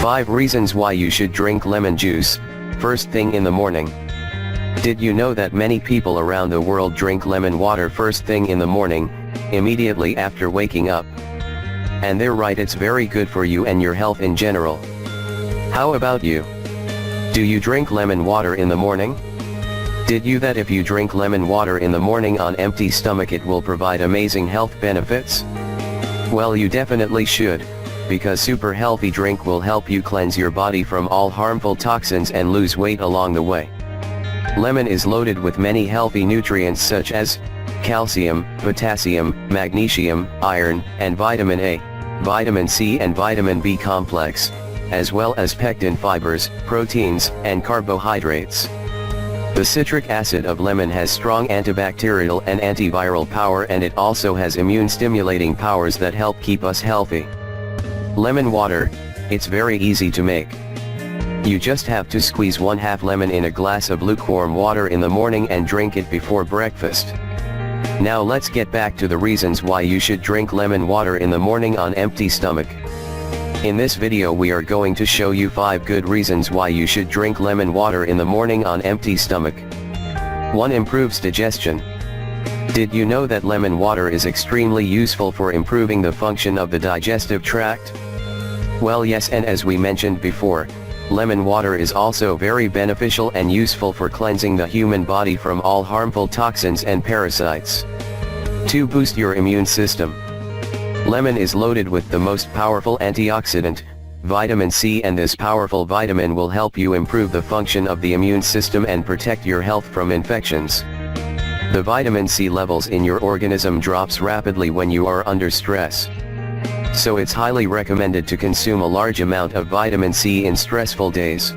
5 reasons why you should drink lemon juice, first thing in the morning. Did you know that many people around the world drink lemon water first thing in the morning, immediately after waking up? And they're right, it's very good for you and your health in general. How about you? Do you drink lemon water in the morning? Did you that if you drink lemon water in the morning on empty stomach it will provide amazing health benefits? Well, you definitely should, because super healthy drink will help you cleanse your body from all harmful toxins and lose weight along the way. Lemon is loaded with many healthy nutrients such as calcium, potassium, magnesium, iron, and vitamin A, vitamin C and vitamin B complex, as well as pectin fibers, proteins, and carbohydrates. The citric acid of lemon has strong antibacterial and antiviral power, and it also has immune-stimulating powers that help keep us healthy. Lemon water, it's very easy to make. You just have to squeeze 1/2 lemon in a glass of lukewarm water in the morning and drink it before breakfast. Now let's get back to the reasons why you should drink lemon water in the morning on empty stomach. In this video we are going to show you 5 good reasons why you should drink lemon water in the morning on empty stomach. 1. Improves digestion. Did you know that lemon water is extremely useful for improving the function of the digestive tract? Well, yes, and as we mentioned before, lemon water is also very beneficial and useful for cleansing the human body from all harmful toxins and parasites. 2. Boost your immune system. Lemon is loaded with the most powerful antioxidant, vitamin C, and this powerful vitamin will help you improve the function of the immune system and protect your health from infections. The vitamin C levels in your organism drops rapidly when you are under stress. So it's highly recommended to consume a large amount of vitamin C in stressful days.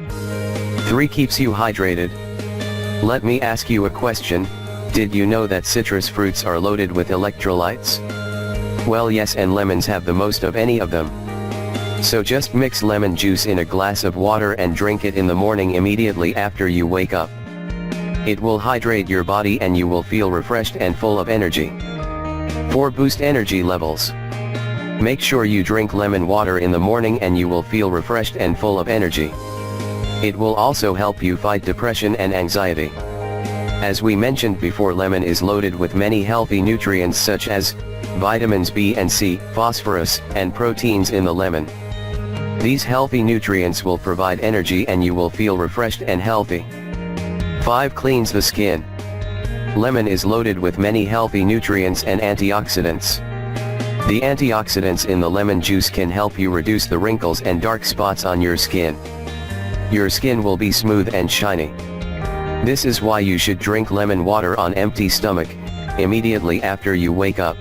3. Keeps you hydrated. Let me ask you a question, did you know that citrus fruits are loaded with electrolytes? Well, yes, and lemons have the most of any of them. So just mix lemon juice in a glass of water and drink it in the morning immediately after you wake up. It will hydrate your body and you will feel refreshed and full of energy. 4. Boost energy levels. Make sure you drink lemon water in the morning and you will feel refreshed and full of energy. It will also help you fight depression and anxiety. As we mentioned before, lemon is loaded with many healthy nutrients such as vitamins B and C, phosphorus, and proteins in the lemon. These healthy nutrients will provide energy and you will feel refreshed and healthy. 5. Cleans the skin. Lemon is loaded with many healthy nutrients and antioxidants. The antioxidants in the lemon juice can help you reduce the wrinkles and dark spots on your skin. Your skin will be smooth and shiny. This is why you should drink lemon water on empty stomach, immediately after you wake up.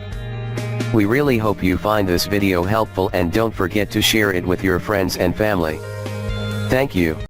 We really hope you find this video helpful and don't forget to share it with your friends and family. Thank you.